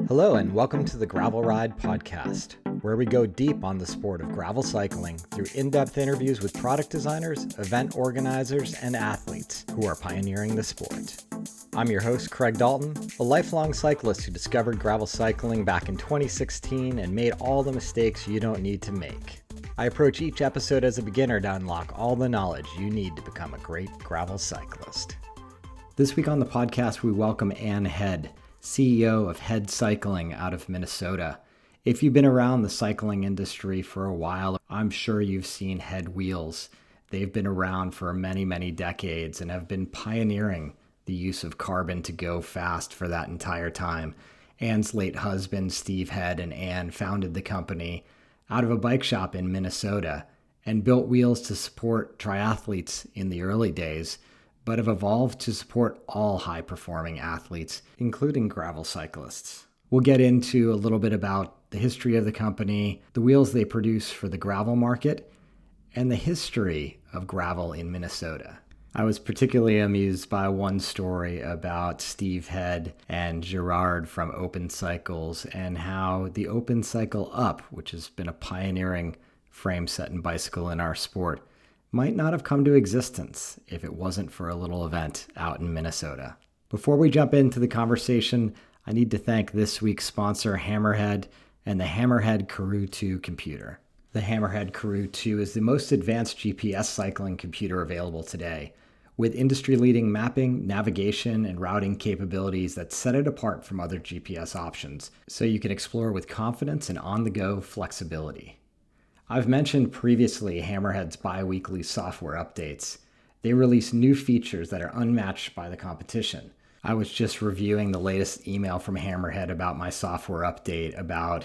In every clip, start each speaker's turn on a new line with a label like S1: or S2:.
S1: Hello, and welcome to the Gravel Ride podcast, where we go deep on the sport of gravel cycling through in-depth interviews with product designers, event organizers, and athletes who are pioneering the sport. I'm your host, Craig Dalton, a lifelong cyclist who discovered gravel cycling back in 2016 and made all the mistakes you don't need to make. I approach each episode as a beginner to unlock all the knowledge you need to become a great gravel cyclist. This week on the podcast, we welcome Anne Hed, CEO of HED Cycling out of Minnesota. If you've been around the cycling industry for a while, I'm sure you've seen HED wheels. They've been around for many, many decades and have been pioneering the use of carbon to go fast for that entire time. Anne's late husband, Steve Hed, and Anne founded the company out of a bike shop in Minnesota and built wheels to support triathletes in the early days, but have evolved to support all high-performing athletes, including gravel cyclists. We'll get into a little bit about the history of the company, the wheels they produce for the gravel market, and the history of gravel in Minnesota. I was particularly amused by one story about Steve Hed and Gerard from Open Cycles and how the Open Cycle Up, which has been a pioneering frame set and bicycle in our sport, might not have come to existence if it wasn't for a little event out in Minnesota. Before we jump into the conversation, I need to thank this week's sponsor, Hammerhead, and the Hammerhead Karoo 2 computer. The Hammerhead Karoo 2 is the most advanced GPS cycling computer available today, with industry-leading mapping, navigation, and routing capabilities that set it apart from other GPS options, so you can explore with confidence and on-the-go flexibility. I've mentioned previously Hammerhead's bi-weekly software updates. They release new features that are unmatched by the competition. I was just reviewing the latest email from Hammerhead about my software update about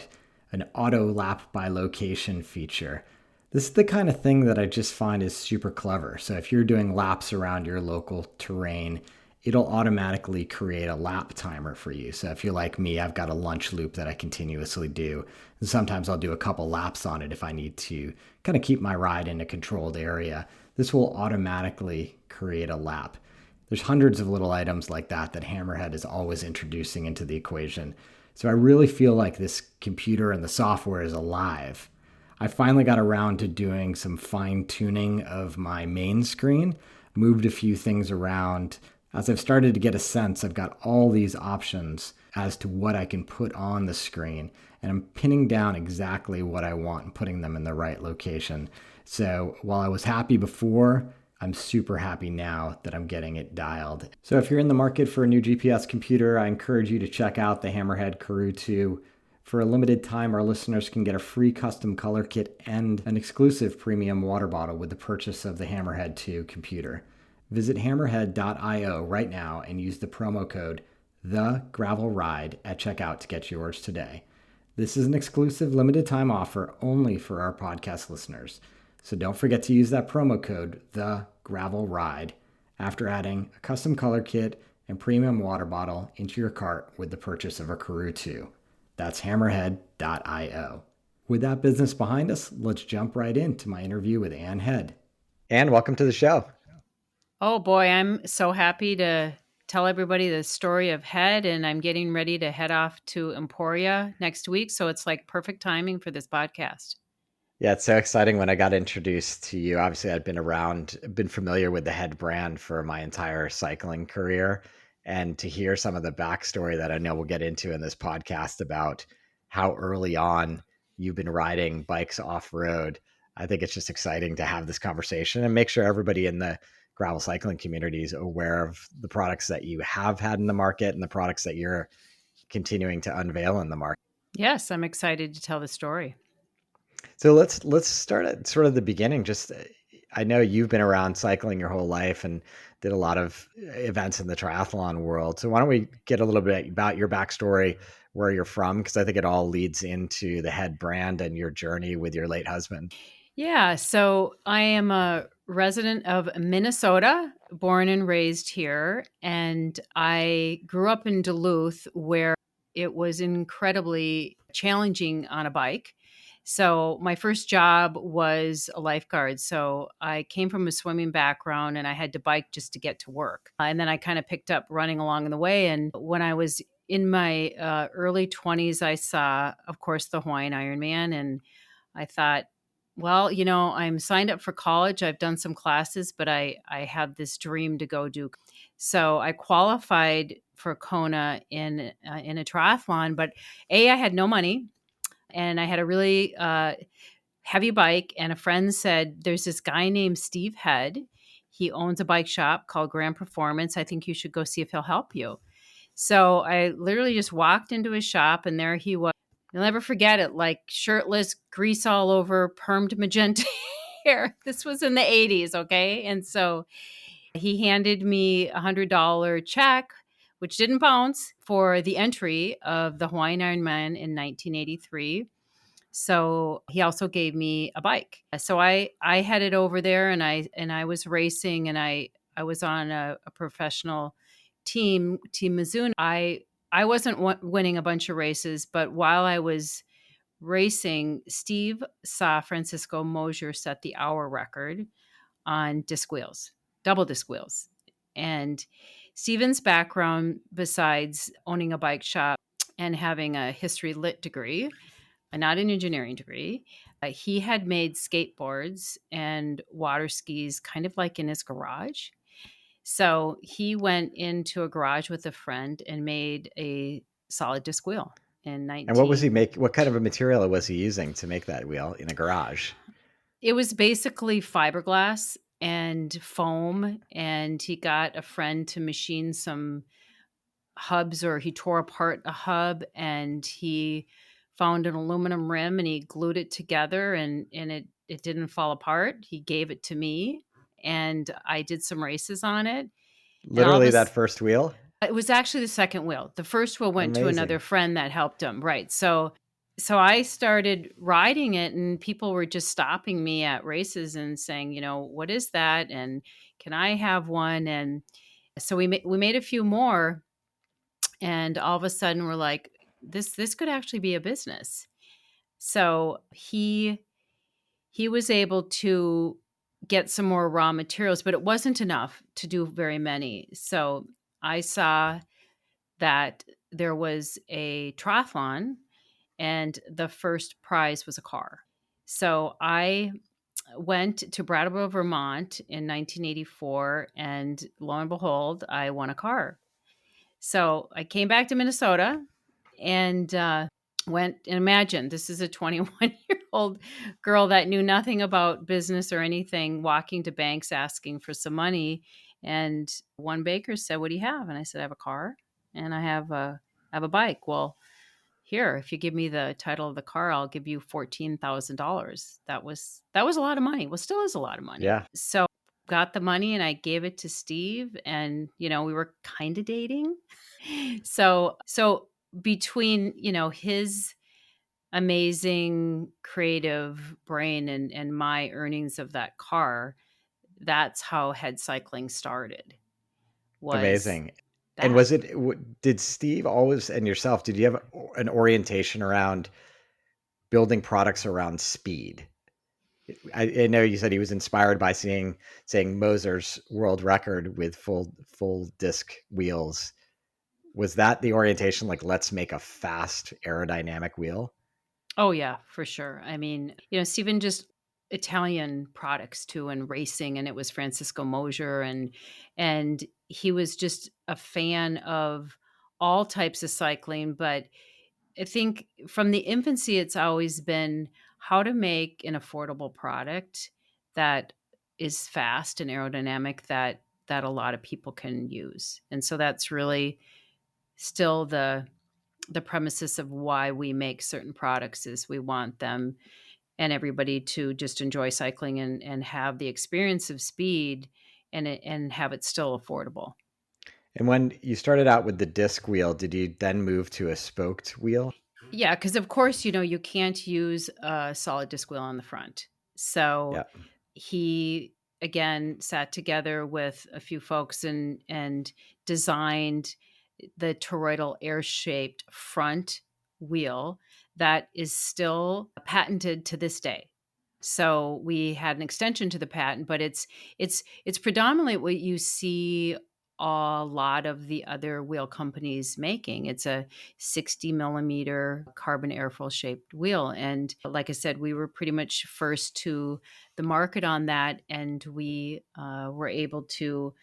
S1: an auto lap by location feature. This is the kind of thing that I just find is super clever. So if you're doing laps around your local terrain, it'll automatically create a lap timer for you. So if you're like me, I've got a lunch loop that I continuously do. And sometimes I'll do a couple laps on it if I need to kind of keep my ride in a controlled area. This will automatically create a lap. There's hundreds of little items like that that Hammerhead is always introducing into the equation. So I really feel like this computer and the software is alive. I finally got around to doing some fine tuning of my main screen, moved a few things around. As I've started to get a sense, I've got all these options as to what I can put on the screen, and I'm pinning down exactly what I want and putting them in the right location. So while I was happy before, I'm super happy now that I'm getting it dialed. So if you're in the market for a new GPS computer, I encourage you to check out the Hammerhead Karoo 2. For a limited time, our listeners can get a free custom color kit and an exclusive premium water bottle with the purchase of the Hammerhead 2 computer. Visit hammerhead.io right now and use the promo code THEGRAVELRIDE at checkout to get yours today. This is an exclusive limited time offer only for our podcast listeners. So don't forget to use that promo code THEGRAVELRIDE after adding a custom color kit and premium water bottle into your cart with the purchase of a Karoo 2. That's hammerhead.io. With that business behind us, let's jump right into my interview with Anne Hed. Anne, welcome to the show.
S2: Oh boy, I'm so happy to tell everybody the story of HED, and I'm getting ready to head off to Emporia next week. So it's like perfect timing for this podcast.
S1: Yeah, it's so exciting when I got introduced to you. Obviously, I'd been familiar with the HED brand for my entire cycling career. And to hear some of the backstory that I know we'll get into in this podcast about how early on you've been riding bikes off-road, I think it's just exciting to have this conversation and make sure everybody in the gravel cycling community is aware of the products that you have had in the market and the products that you're continuing to unveil in the market.
S2: Yes, I'm excited to tell the story.
S1: So let's start at sort of the beginning. Just I know you've been around cycling your whole life and did a lot of events in the triathlon world. So why don't we get a little bit about your backstory, where you're from, because I think it all leads into the HED brand and your journey with your late husband.
S2: Yeah, so I am a resident of Minnesota, born and raised here, and I grew up in Duluth where it was incredibly challenging on a bike. So my first job was a lifeguard. So I came from a swimming background and I had to bike just to get to work. And then I kind of picked up running along the way. And when I was in my early 20s, I saw, of course, the Hawaiian Ironman, and I thought, well, I'm signed up for college. I've done some classes, but I have this dream to go do. So I qualified for Kona in a triathlon, but I had no money, and I had a really heavy bike. And a friend said, "There's this guy named Steve Hed. He owns a bike shop called Grand Performance. I think you should go see if he'll help you." So I literally just walked into his shop, and there he was. You'll never forget it, like shirtless, grease all over, permed magenta hair. This was in the 80s, okay? And so he handed me $100 check, which didn't bounce, for the entry of the Hawaiian Ironman in 1983. So he also gave me a bike. So I headed over there, and I was racing, and I was on a professional team Mizuno. I wasn't winning a bunch of races, but while I was racing, Steve saw Francisco Mosier set the hour record on disc wheels, double disc wheels. And Steven's background, besides owning a bike shop and having a history lit degree, not an engineering degree, he had made skateboards and water skis kind of like in his garage. So he went into a garage with a friend and made a solid disc wheel in
S1: And what was he
S2: 19.
S1: make? What kind of a material was he using to make that wheel in a garage?
S2: It was basically fiberglass and foam, and he got a friend to machine some hubs, or he tore apart a hub, and he found an aluminum rim, and he glued it together, and it didn't fall apart. He gave it to me, and I did some races on it. And all of
S1: Literally that
S2: us,
S1: first wheel?
S2: it was actually the second wheel. The first wheel went to another
S1: Amazing.
S2: friend that helped him. Right. So I started riding it, and people were just stopping me at races and saying, "What is that? And can I have one?" And so we made a few more, and all of a sudden we're like, this could actually be a business. So he was able to get some more raw materials, but it wasn't enough to do very many. So I saw that there was a triathlon, and the first prize was a car. So I went to Brattleboro, Vermont in 1984, and lo and behold, I won a car. So I came back to Minnesota, and went, and imagine, this is a 21-year-old girl that knew nothing about business or anything, walking to banks asking for some money. And one banker said, "What do you have?" And I said, "I have a car, and I have a bike." "Well, here, if you give me the title of the car, I'll give you $14,000. That was a lot of money. Well, still is a lot of money.
S1: Yeah.
S2: So got the money, and I gave it to Steve, and we were kind of dating. So between his amazing creative brain and my earnings of that car, that's how Head Cycling started. Was
S1: Amazing. And
S2: that?
S1: did Steve always, and yourself, did you have an orientation around building products around speed? I know you said he was inspired by saying Moser's world record with full disc wheels. Was that the orientation? Like, let's make a fast aerodynamic wheel?
S2: Oh yeah, for sure. I mean, Stephen just Italian products too, and racing, and it was Francisco Mosier, and he was just a fan of all types of cycling. But I think from the infancy, it's always been how to make an affordable product that is fast and aerodynamic, that a lot of people can use. And so that's really still the premises of why we make certain products, is we want them and everybody to just enjoy cycling and have the experience of speed, and have it still affordable.
S1: And when you started out with the disc wheel, did you then move to a spoked wheel?
S2: Yeah, because of course, you can't use a solid disc wheel on the front. So
S1: Yeah.
S2: he again sat together with a few folks and designed the toroidal air-shaped front wheel that is still patented to this day. So we had an extension to the patent, but it's predominantly what you see a lot of the other wheel companies making. It's a 60 millimeter carbon airfoil shaped wheel. And like I said, we were pretty much first to the market on that. And we were able to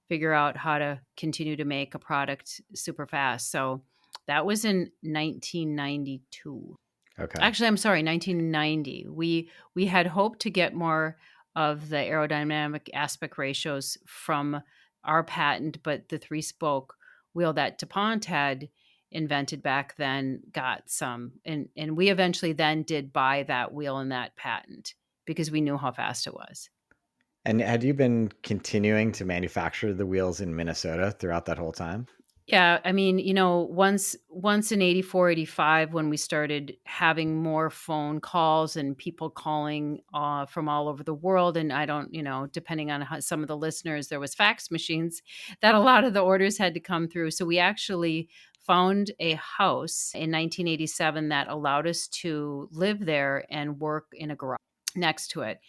S2: figure out how to continue to make a product super fast. So that was in 1992.
S1: Okay.
S2: Actually, I'm sorry, 1990. We had hoped to get more of the aerodynamic aspect ratios from our patent, but the three spoke wheel that DuPont had invented back then got some. And we eventually then did buy that wheel and that patent because we knew how fast it was.
S1: And had you been continuing to manufacture the wheels in Minnesota throughout that whole time?
S2: Yeah, I mean, once in 84, 85, when we started having more phone calls and people calling from all over the world, and I don't, depending on how, some of the listeners, there was fax machines that a lot of the orders had to come through. So we actually found a house in 1987 that allowed us to live there and work in a garage next to it.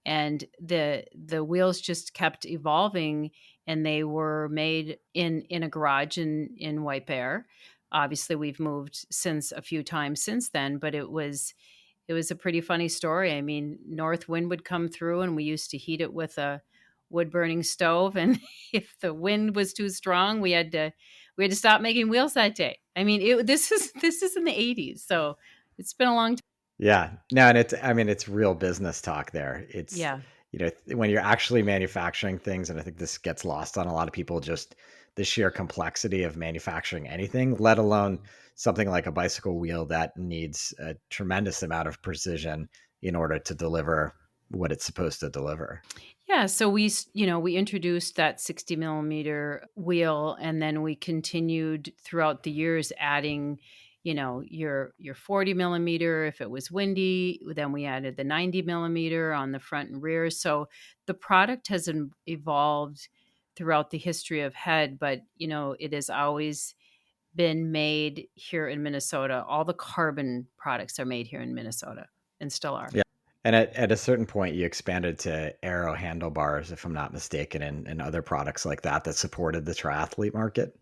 S2: And the wheels just kept evolving, and they were made in a garage in White Bear. Obviously, we've moved since a few times since then, but it was a pretty funny story. I mean, north wind would come through, and we used to heat it with a wood burning stove, and if the wind was too strong, we had to stop making wheels that day. I mean, this is in the 80s, so it's been a long time.
S1: Yeah. No, and it's real business talk there. It's,
S2: Yeah.
S1: when you're actually manufacturing things, and I think this gets lost on a lot of people, just the sheer complexity of manufacturing anything, let alone something like a bicycle wheel that needs a tremendous amount of precision in order to deliver what it's supposed to deliver.
S2: Yeah, so we introduced that 60 millimeter wheel, and then we continued throughout the years adding, your 40 millimeter if it was windy. Then we added the 90 millimeter on the front and rear. So the product has evolved throughout the history of HED, but it has always been made here in Minnesota. All the carbon products are made here in Minnesota and still are.
S1: Yeah. And at a certain point, you expanded to aero handlebars, if I'm not mistaken, and other products like that supported the triathlete market.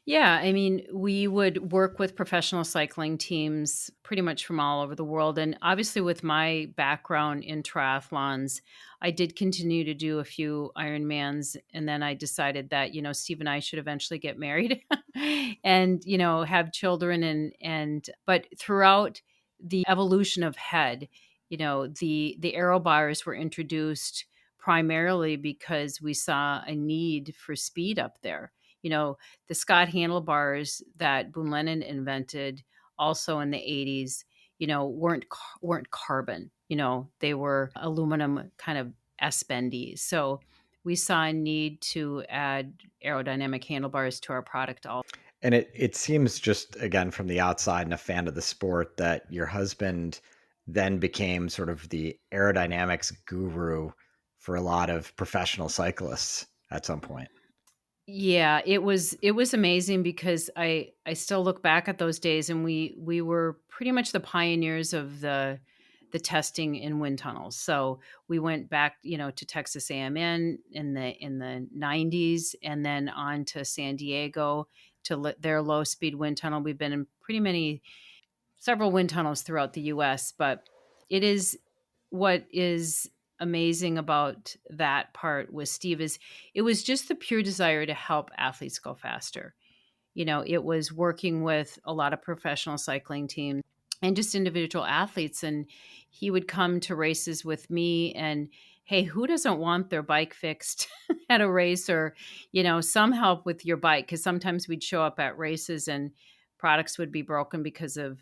S2: Yeah, I mean, we would work with professional cycling teams pretty much from all over the world. And obviously, with my background in triathlons, I did continue to do a few Ironmans. And then I decided that, Steve and I should eventually get married and, have children. But throughout the evolution of HED, the aero bars were introduced primarily because we saw a need for speed up there. The Scott handlebars that Boone Lennon invented also in the 80s, weren't carbon. They were aluminum kind of S-bendy. So we saw a need to add aerodynamic handlebars to our product also.
S1: And it seems, just again from the outside and a fan of the sport, that your husband then became sort of the aerodynamics guru for a lot of professional cyclists at some point.
S2: Yeah, it was amazing because I still look back at those days, and we were pretty much the pioneers of the testing in wind tunnels. So we went back, to Texas A&M in the 90s, and then on to San Diego to their low speed wind tunnel. We've been in several wind tunnels throughout the US, but it is what is amazing about that part with Steve is it was just the pure desire to help athletes go faster. It was working with a lot of professional cycling teams and just individual athletes. And he would come to races with me, and hey, who doesn't want their bike fixed at a race, or, some help with your bike? Because sometimes we'd show up at races and products would be broken because of,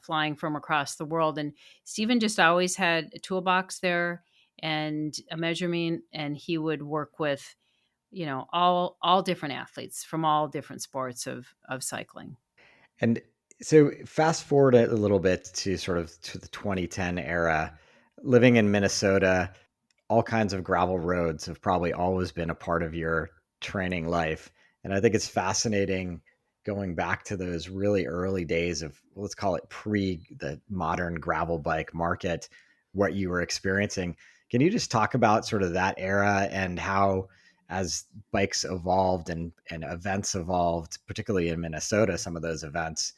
S2: flying from across the world. And Stephen just always had a toolbox there and a measurement, and he would work with all different athletes from all different sports of cycling.
S1: And so fast forward a little bit to sort of to the 2010 era, living in Minnesota, all kinds of gravel roads have probably always been a part of your training life. And I think it's fascinating going back to those really early days of, let's call it pre the modern gravel bike market, what you were experiencing. Can you just talk about sort of that era and how as bikes evolved and events evolved, particularly in Minnesota, some of those events,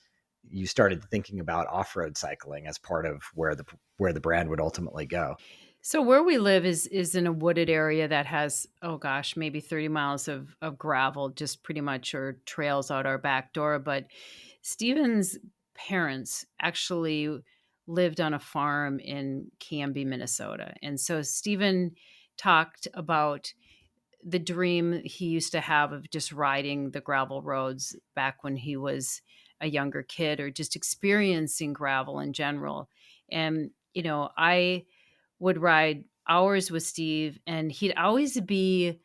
S1: you started thinking about off-road cycling as part of where the brand would ultimately go.
S2: So where we live is in a wooded area that has, oh gosh, maybe 30 miles of gravel, just pretty much, or trails out our back door. But Stephen's parents actually lived on a farm in Canby, Minnesota. And so Stephen talked about the dream he used to have of just riding the gravel roads back when he was a younger kid, or just experiencing gravel in general. And, I would ride hours with Steve, and he'd always be,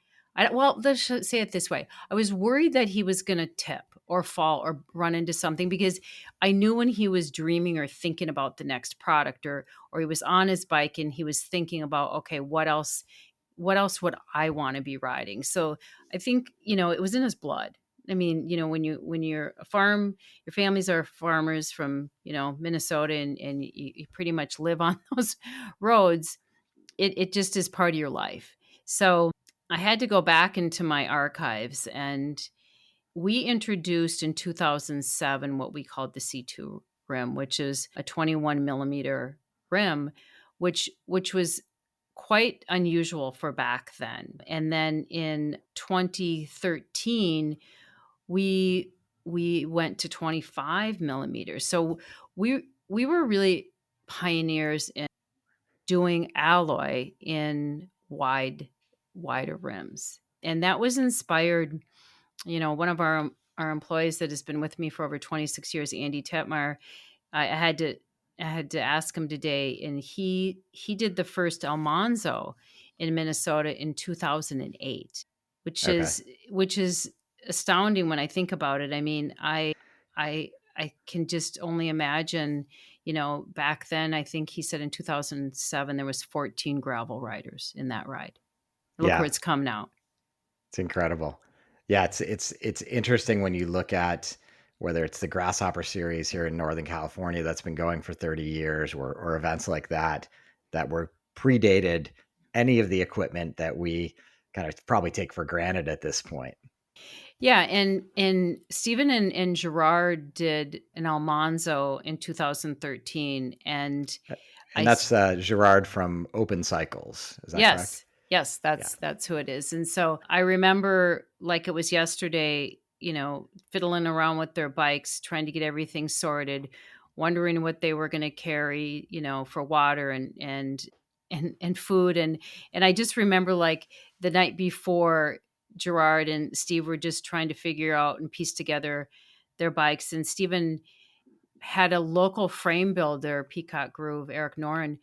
S2: well, let's say it this way. I was worried that he was going to tip or fall or run into something, because I knew when he was dreaming or thinking about the next product, or he was on his bike and he was thinking about, okay, what else would I want to be riding? So I think, it was in his blood. I mean, when you're a farm, your families are farmers from, Minnesota, and you pretty much live on those roads. It just is part of your life. So I had to go back into my archives, and we introduced in 2007 what we called the C2 rim, which is a 21 millimeter rim, which was quite unusual for back then. And then in 2013, we we went to 25 millimeters. So we were really pioneers in doing alloy in wider rims. And that was inspired, one of our employees that has been with me for over 26 years, Andy Tetmar. I had to ask him today, and he did the first Almanzo in Minnesota in 2008, which
S1: Okay.
S2: is which is astounding when I think about it. I mean, I can just only imagine, back then, I think he said in 2007 there was 14 gravel riders in that ride. Look where
S1: Yeah,
S2: it's come now.
S1: it's incredible. Yeah, it's interesting when you look at whether it's the Grasshopper series here in Northern California that's been going for 30 years, or events like that were predated any of the equipment that we kind of probably take for granted at this point.
S2: Yeah, and Stephen and Gerard did an Almanzo in 2013, and
S1: And
S2: I
S1: that's Gerard from Open Cycles. Is that correct?
S2: yes, yes,
S1: Yeah.
S2: that's who it is. And so I remember like it was yesterday, fiddling around with their bikes, trying to get everything sorted, wondering what they were going to carry, for water and food. And I just remember, like, the night before, Gerard and Steve were just trying to figure out and piece together their bikes. And Steven had a local frame builder, Peacock Groove, Eric Noren,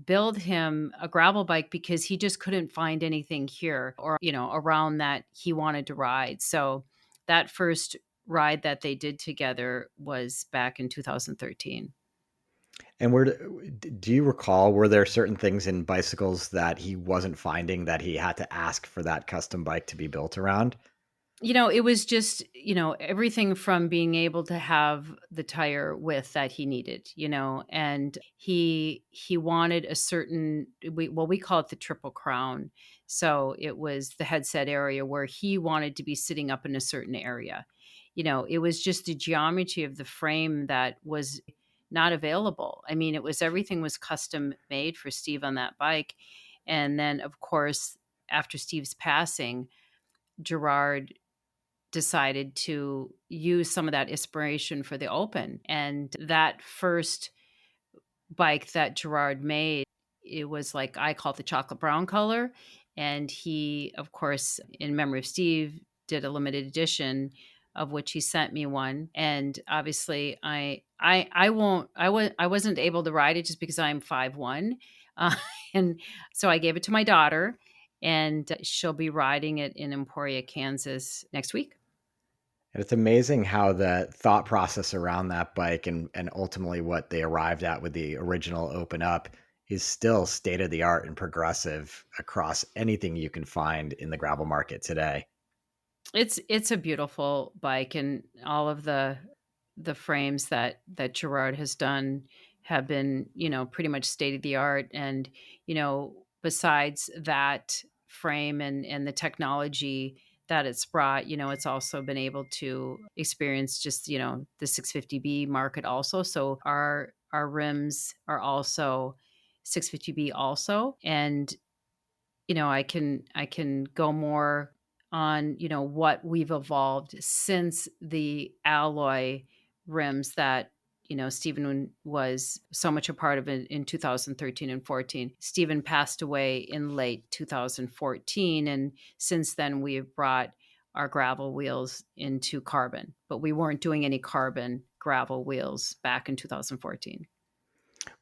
S2: build him a gravel bike, because he just couldn't find anything here, or, around that he wanted to ride. So that first ride that they did together was back in 2013.
S1: And do you recall, were there certain things in bicycles that he wasn't finding that he had to ask for that custom bike to be built around?
S2: It was just, everything from being able to have the tire width that he needed, and he wanted a certain, we call it the triple crown. So it was the headset area where he wanted to be sitting up in a certain area. It was just the geometry of the frame that was not available. I mean, everything was custom made for Steve on that bike. And then, of course, after Steve's passing, Gerard decided to use some of that inspiration for the Open. And that first bike that Gerard made, it was like, I call it the chocolate brown color. And he, of course, in memory of Steve, did a limited edition, of which he sent me one. And obviously I wasn't able to ride it just because I'm 5'1". Uh, and so I gave it to my daughter, and she'll be riding it in Emporia, Kansas next week.
S1: And it's amazing how the thought process around that bike and ultimately what they arrived at with the original Open Up is still state of the art and progressive across anything you can find in the gravel market today.
S2: It's a beautiful bike, and all of the frames that Gerard has done have been, pretty much state of the art. And, besides that frame and the technology that it's brought, it's also been able to experience just, the 650B market also. So our rims are also 650B also. And, I can go more on, what we've evolved since the alloy rims that, Stephen was so much a part of in 2013 and 14. Stephen passed away in late 2014. And since then, we have brought our gravel wheels into carbon, but we weren't doing any carbon gravel wheels back in 2014.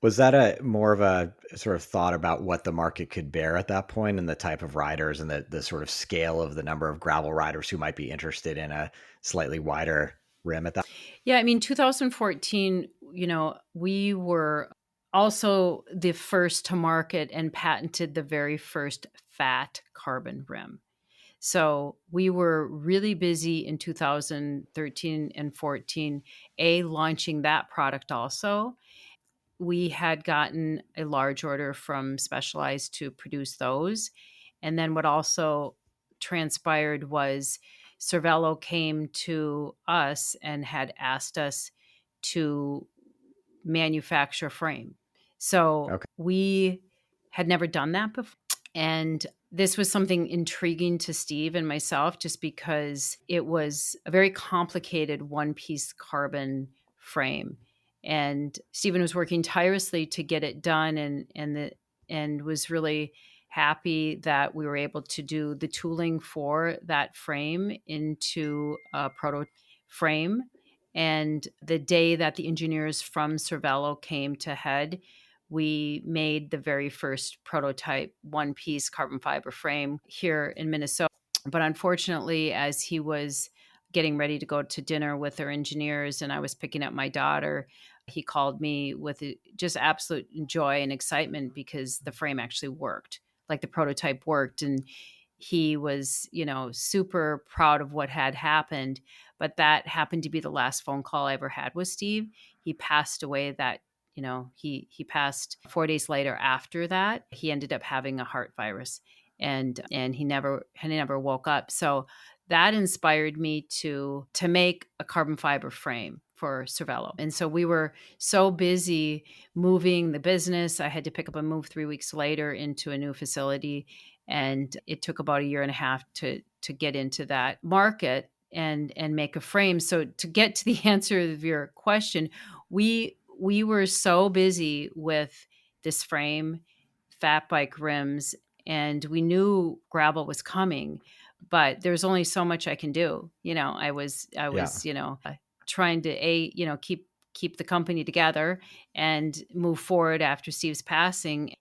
S1: Was that a more of a sort of thought about what the market could bear at that point and the type of riders and the sort of scale of the number of gravel riders who might be interested in a slightly wider rim at that?
S2: Yeah, I mean, 2014, we were also the first to market and patented the very first fat carbon rim. So we were really busy in 2013 and 14, launching that product also. We had gotten a large order from Specialized to produce those. And then what also transpired was Cervelo came to us and had asked us to manufacture frame. So
S1: Okay.
S2: we had never done that before. And this was something intriguing to Steve and myself just because it was a very complicated one piece carbon frame. And Stephen was working tirelessly to get it done and was really happy that we were able to do the tooling for that frame into a proto frame. And the day that the engineers from Cervelo came to HED, we made the very first prototype one piece carbon fiber frame here in Minnesota. But unfortunately, as he was getting ready to go to dinner with our engineers and I was picking up my daughter, he called me with just absolute joy and excitement because the frame actually worked, like the prototype worked. And he was, super proud of what had happened. But that happened to be the last phone call I ever had with Steve. He passed away he passed 4 days later after that. He ended up having a heart virus and he never woke up. So that inspired me to make a carbon fiber frame for Cervelo. And so we were so busy moving the business. I had to pick up and move 3 weeks later into a new facility. And it took about a year and a half to get into that market and make a frame. So to get to the answer of your question, we were so busy with this frame, fat bike rims, and we knew gravel was coming, but there's only so much I can do. I was,
S1: Yeah.
S2: trying to keep the company together and move forward after Steve's passing.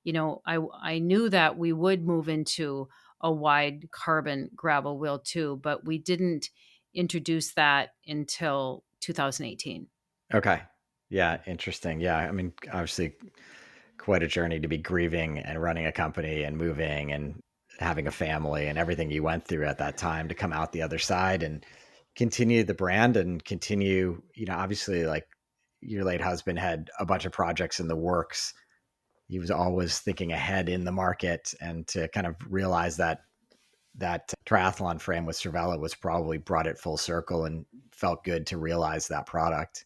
S2: I knew that we would move into a wide carbon gravel wheel too, but we didn't introduce that until 2018.
S1: Okay. Yeah. Interesting. Yeah. I mean, obviously, quite a journey to be grieving and running a company and moving and having a family and everything you went through at that time to come out the other side and continue the brand and continue, obviously, like your late husband had a bunch of projects in the works. He was always thinking ahead in the market, and to kind of realize that triathlon frame with Cervelo was probably brought it full circle and felt good to realize that product.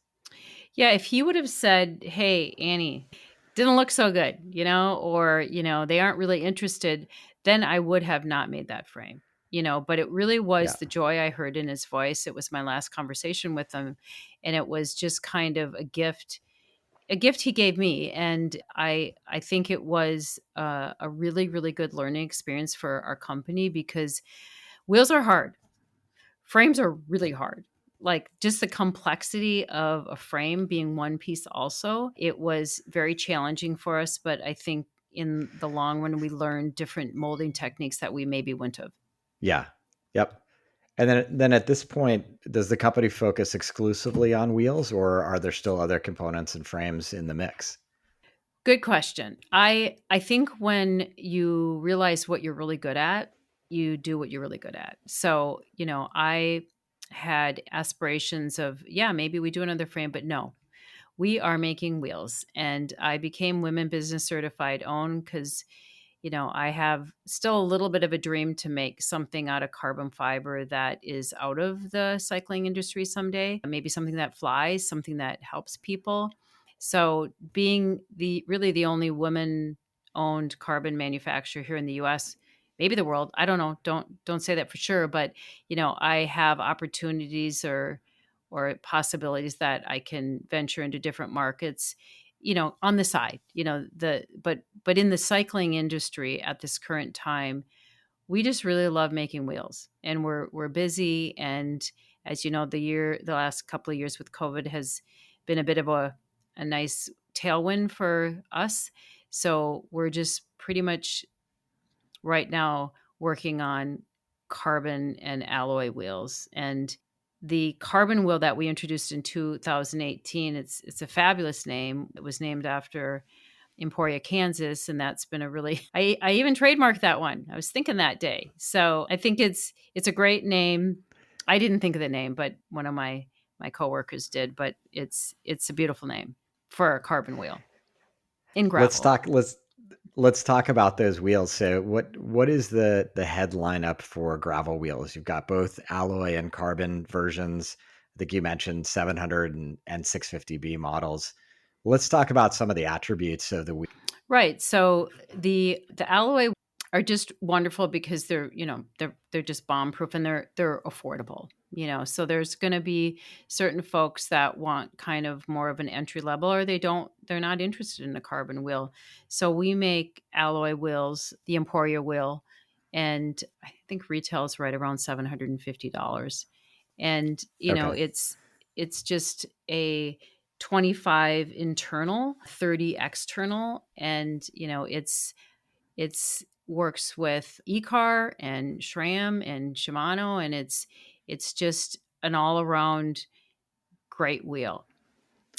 S2: Yeah, if he would have said, "Hey, Annie, didn't look so good," or, they aren't really interested, then I would have not made that frame. But it really was
S1: Yeah.
S2: the joy I heard in his voice. It was my last conversation with him, and it was just kind of a gift he gave me. And I think it was a really, really good learning experience for our company because wheels are hard. Frames are really hard. Like just the complexity of a frame being one piece also, it was very challenging for us, but I think in the long run we learned different molding techniques that we maybe wouldn't have.
S1: Yeah. Yep. And then at this point, does the company focus exclusively on wheels, or are there still other components and frames in the mix?
S2: Good question. I think when you realize what you're really good at, you do what you're really good at. So, I had aspirations of, yeah, maybe we do another frame, but no, we are making wheels. And I became Women Business Certified Own because, I have still a little bit of a dream to make something out of carbon fiber that is out of the cycling industry someday. Maybe something that flies, something that helps people. So being really the only woman owned carbon manufacturer here in the US, maybe the world, I don't know, don't say that for sure, but I have opportunities or possibilities that I can venture into different markets, on the side, but in the cycling industry at this current time, we just really love making wheels, and we're busy. And as you know, the last couple of years with COVID has been a bit of a nice tailwind for us. So we're just pretty much right now working on carbon and alloy wheels. And the carbon wheel that we introduced in 2018, it's a fabulous name. It was named after Emporia, Kansas, and that's been a really I even trademarked that one. I was thinking that day. So I think it's a great name. I didn't think of the name, but one of my coworkers did, but it's a beautiful name for a carbon wheel in
S1: Let's
S2: gravel.
S1: talk. Let's talk about those wheels. So, what is the head lineup for gravel wheels? You've got both alloy and carbon versions. I think you mentioned 700 and 650B models. Let's talk about some of the attributes of the wheel.
S2: Right. So the alloy are just wonderful because they're just bomb proof, and they're affordable. So there's going to be certain folks that want kind of more of an entry level, or they're not interested in a carbon wheel. So we make alloy wheels, the Emporia wheel, and I think retails right around $750. And
S1: Okay.
S2: it's just a 25 internal, 30 external, and it's works with eCar and SRAM and Shimano, and it's just an all-around great wheel.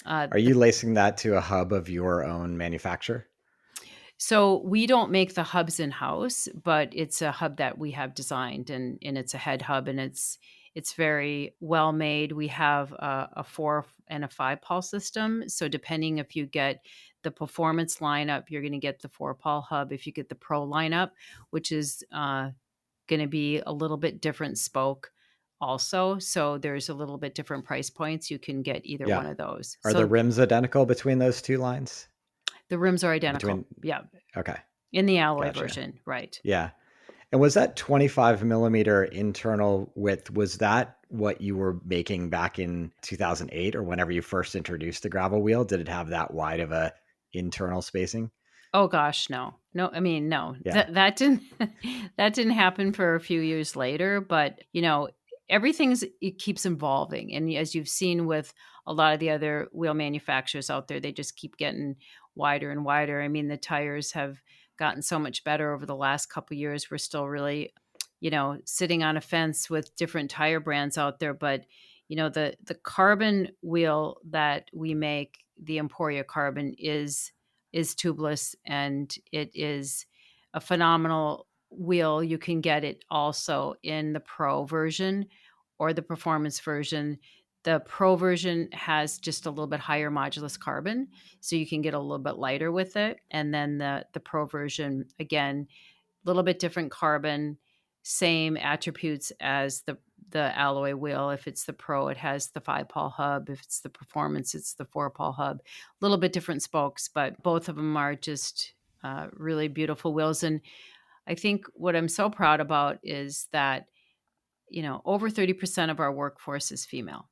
S1: Are you lacing that to a hub of your own manufacture?
S2: So we don't make the hubs in house, but it's a hub that we have designed, and it's a head hub, and it's very well made. We have a 4 and a 5 pawl system. So depending if you get the performance lineup, you're going to get the 4 pawl hub. If you get the pro lineup, which is going to be a little bit different spoke also. So there's a little bit different price points. You can get either
S1: Yeah.
S2: one of those.
S1: Are the
S2: So
S1: rims identical between those two lines?
S2: the rims are identical.
S1: Between
S2: Yeah.
S1: Okay,
S2: In the alloy
S1: gotcha.
S2: version. Right.
S1: Yeah. And was that 25 millimeter internal width, was that what you were making back in 2008 or whenever you first introduced the gravel wheel? Did it have that wide of a internal spacing?
S2: Oh gosh, no. No, I mean, no.
S1: Yeah.
S2: That didn't that didn't happen for a few years later, but it keeps evolving. And as you've seen with a lot of the other wheel manufacturers out there, they just keep getting wider and wider. I mean, the tires have gotten so much better over the last couple of years. We're still really, sitting on a fence with different tire brands out there, but the carbon wheel that we make, the Emporia Carbon is tubeless, and it is a phenomenal wheel. You can get it also in the pro version or the performance version. The pro version has just a little bit higher modulus carbon, so you can get a little bit lighter with it. And then the pro version, again, a little bit different carbon, same attributes as the alloy wheel. If it's the pro, it has the 5 pawl hub. If it's the performance, it's the 4 pawl hub. A little bit different spokes, but both of them are just really beautiful wheels. And I think what I'm so proud about is that over 30% of our workforce is female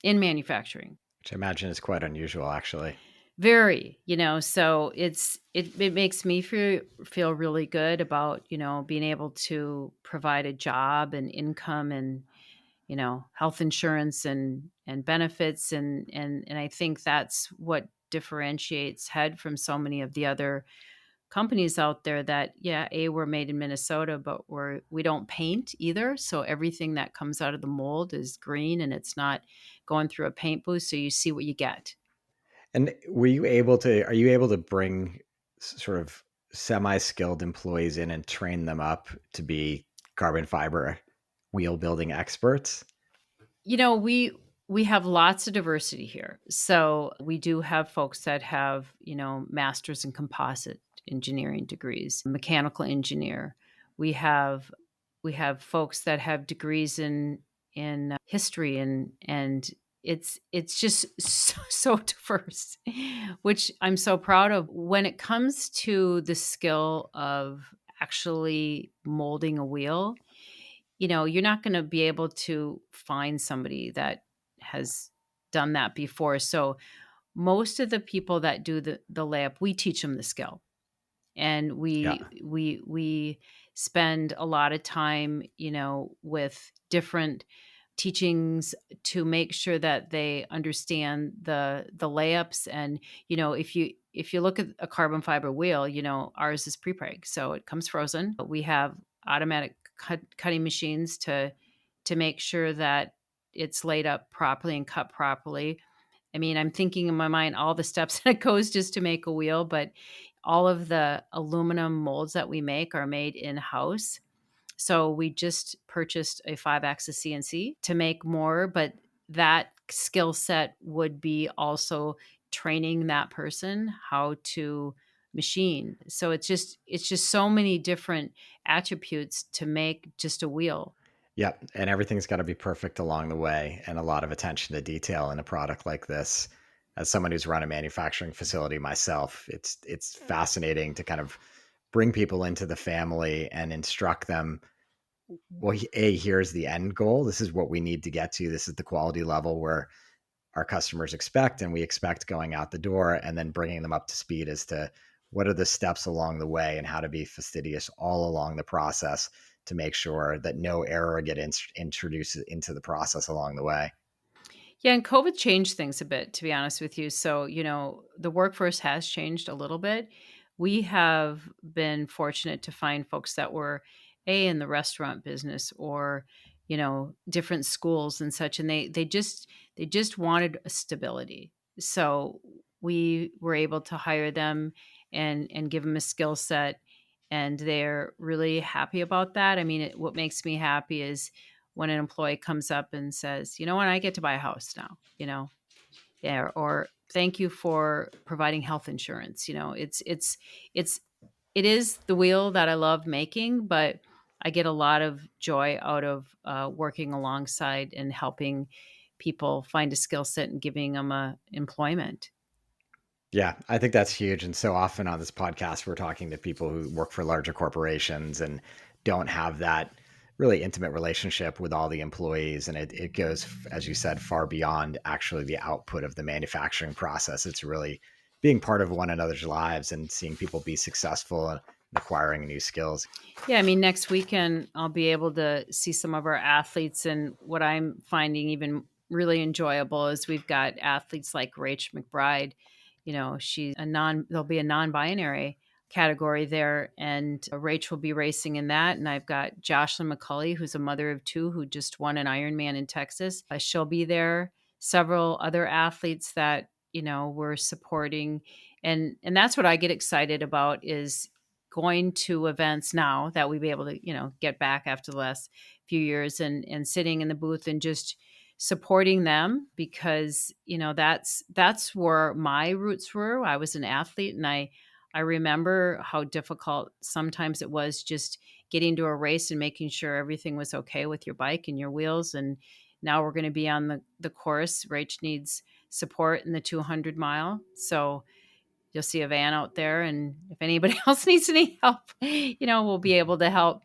S2: in manufacturing.
S1: Which I imagine is quite unusual, actually.
S2: Very, so it makes me feel really good about being able to provide a job and income and health insurance and benefits, and I think that's what differentiates HED from so many of the other companies out there that we're made in Minnesota, but we don't paint either, so everything that comes out of the mold is green and it's not going through a paint booth, so you see what you get.
S1: And are you able to bring sort of semi-skilled employees in and train them up to be carbon fiber wheel building experts?
S2: We have lots of diversity here. So we do have folks that have, masters in composite engineering degrees, mechanical engineer. We have folks that have degrees in history, and it's just so diverse, which I'm so proud of. When it comes to the skill of actually molding a wheel, you're not going to be able to find somebody that has done that before. So most of the people that do the layup, we teach them the skill, and
S1: Yeah.
S2: we spend a lot of time, with different teachings to make sure that they understand the layups. And if you look at a carbon fiber wheel, ours is pre-preg, so it comes frozen. But we have automatic cutting machines to make sure that it's laid up properly and cut properly. I mean, I'm thinking in my mind all the steps that it goes just to make a wheel, but all of the aluminum molds that we make are made in-house. So we just purchased a 5-axis CNC to make more, but that skill set would be also training that person how to machine. So it's just so many different attributes to make just a wheel.
S1: Yep. And everything's got to be perfect along the way, and a lot of attention to detail in a product like this. As someone who's run a manufacturing facility myself, it's fascinating to kind of bring people into the family and instruct them. Well, here's the end goal. This is what we need to get to. This is the quality level where our customers expect and we expect going out the door, and then bringing them up to speed as to what are the steps along the way and how to be fastidious all along the process to make sure that no error get introduced into the process along the way.
S2: Yeah, and COVID changed things a bit, to be honest with you. So, the workforce has changed a little bit. We have been fortunate to find folks that were in the restaurant business, or, different schools and such, and they just wanted a stability. So we were able to hire them and give them a skill set, and they're really happy about that. I mean, what makes me happy is when an employee comes up and says, what, I get to buy a house now, yeah, or thank you for providing health insurance. It's it is the wheel that I love making, but I get a lot of joy out of working alongside and helping people find a skill set and giving them employment.
S1: Yeah, I think that's huge. And so often on this podcast, we're talking to people who work for larger corporations and don't have that really intimate relationship with all the employees. And it goes, as you said, far beyond actually the output of the manufacturing process. It's really being part of one another's lives and seeing people be successful and acquiring new skills.
S2: Yeah, I mean, next weekend I'll be able to see some of our athletes, and what I'm finding even really enjoyable is we've got athletes like Rachel McBride. There'll be a non-binary category there, and Rach will be racing in that. And I've got Jocelyn McCulley, who's a mother of two, who just won an Ironman in Texas. She'll be there. Several other athletes that we're supporting, and that's what I get excited about, is going to events now that we be able to get back after the last few years, and sitting in the booth and just supporting them, because that's where my roots were. I was an athlete, and I remember how difficult sometimes it was just getting to a race and making sure everything was okay with your bike and your wheels. And now we're going to be on the course. Rach needs support in the 200-mile. So you'll see a van out there, and if anybody else needs any help, we'll be able to help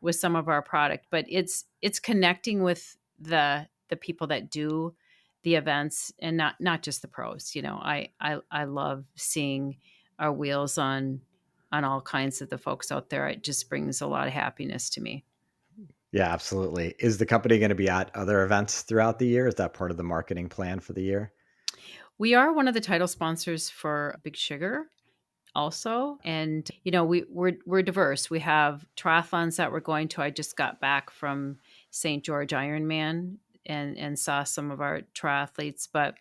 S2: with some of our product. But it's connecting with the people that do the events, and not just the pros. I love seeing our wheels on all kinds of the folks out there. It just brings a lot of happiness to me.
S1: Yeah, absolutely. Is the company going to be at other events throughout the year? Is that part of the marketing plan for the year?
S2: We are one of the title sponsors for Big Sugar also, and we're diverse. We have triathlons that we're going to. I just got back from St. George Ironman and saw some of our triathletes, but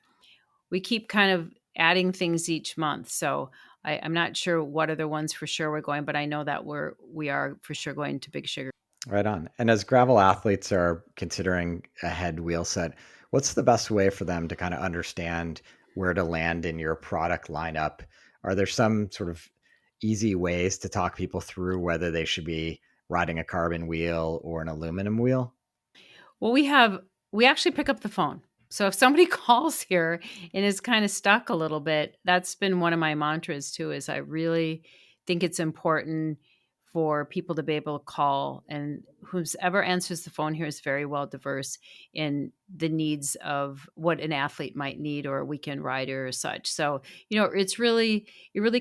S2: we keep kind of adding things each month. So I'm not sure what other ones for sure we're going, but I know that we are for sure going to Big Sugar.
S1: Right on. And as gravel athletes are considering a head wheel set, what's the best way for them to kind of understand where to land in your product lineup? Are there some sort of easy ways to talk people through whether they should be riding a carbon wheel or an aluminum wheel?
S2: Well, we actually pick up the phone. So if somebody calls here and is kind of stuck a little bit, that's been one of my mantras too, is I really think it's important for people to be able to call, and whoever answers the phone here is very well diverse in the needs of what an athlete might need or a weekend rider or such. So, it really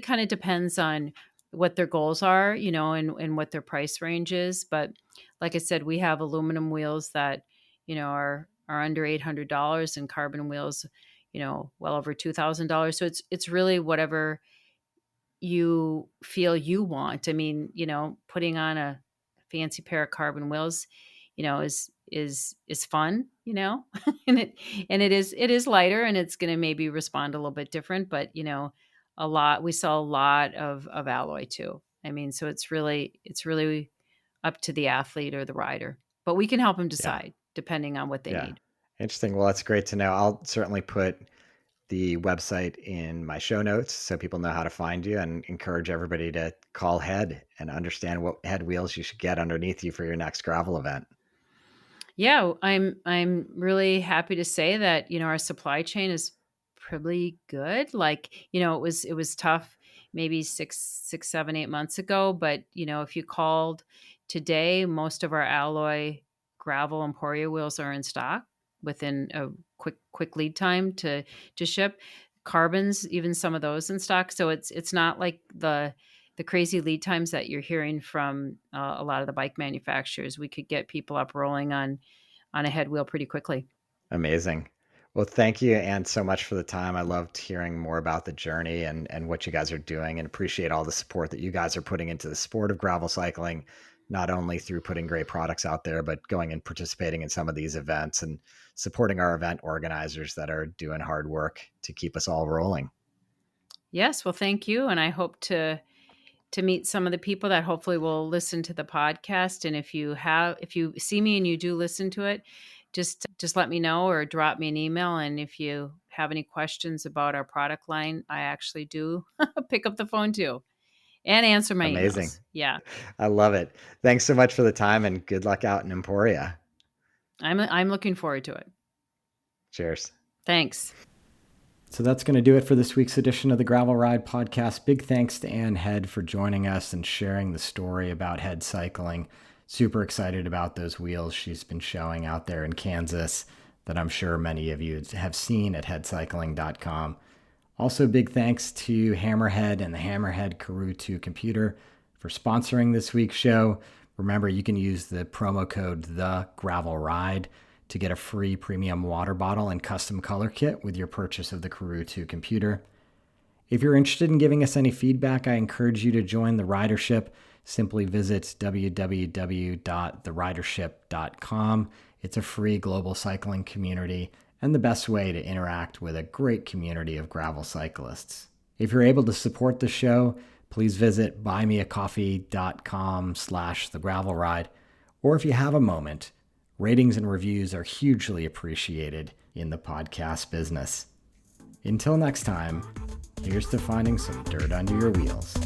S2: kind of depends on what their goals are, and what their price range is. But like I said, we have aluminum wheels that are under $800, and carbon wheels, well over $2,000. So it's really whatever you feel you want. I mean, putting on a fancy pair of carbon wheels, is fun, and it is lighter, and it's going to maybe respond a little bit different, but we sell a lot of alloy too. I mean, so it's really up to the athlete or the rider, but we can help them
S1: Yeah.
S2: decide depending on what they
S1: Yeah.
S2: need.
S1: Interesting. Well, that's great to know. I'll certainly put the website in my show notes so people know how to find you, and encourage everybody to call Hed and understand what Hed wheels you should get underneath you for your next gravel event.
S2: Yeah, I'm really happy to say that, our supply chain is pretty good. Like, it was tough maybe 6, 7, 8 months ago, but if you called today, most of our alloy gravel Emporia wheels are in stock within a quick lead time to ship. Carbons, even some of those in stock. So it's not like the crazy lead times that you're hearing from a lot of the bike manufacturers. We could get people up rolling on a head wheel pretty quickly.
S1: Amazing. Well, thank you, Anne, so much for the time. I loved hearing more about the journey and what you guys are doing, and appreciate all the support that you guys are putting into the sport of gravel cycling, not only through putting great products out there, but going and participating in some of these events and supporting our event organizers that are doing hard work to keep us all rolling.
S2: Yes, well, thank you, and I hope to meet some of the people that hopefully will listen to the podcast. And if you see me and you do listen to it, just let me know or drop me an email. And if you have any questions about our product line, I actually do pick up the phone too and answer my
S1: Amazing.
S2: emails. Yeah,
S1: I love it. Thanks so much for the time, and good luck out in Emporia.
S2: I'm looking forward to it.
S1: Cheers.
S2: Thanks.
S1: So that's going to do it for this week's edition of the Gravel Ride Podcast. Big thanks to Anne Hed for joining us and sharing the story about HED Cycling. Super excited about those wheels she's been showing out there in Kansas that I'm sure many of you have seen at HEDcycling.com. Also, big thanks to Hammerhead and the Hammerhead Karoo 2 computer for sponsoring this week's show. Remember, you can use the promo code TheGravelRide to get a free premium water bottle and custom color kit with your purchase of the Karoo 2 computer. If you're interested in giving us any feedback, I encourage you to join the Ridership. Simply visit www.theridership.com. It's a free global cycling community and the best way to interact with a great community of gravel cyclists. If you're able to support the show, please visit buymeacoffee.com/thegravelride. Or if you have a moment, ratings and reviews are hugely appreciated in the podcast business. Until next time, here's to finding some dirt under your wheels.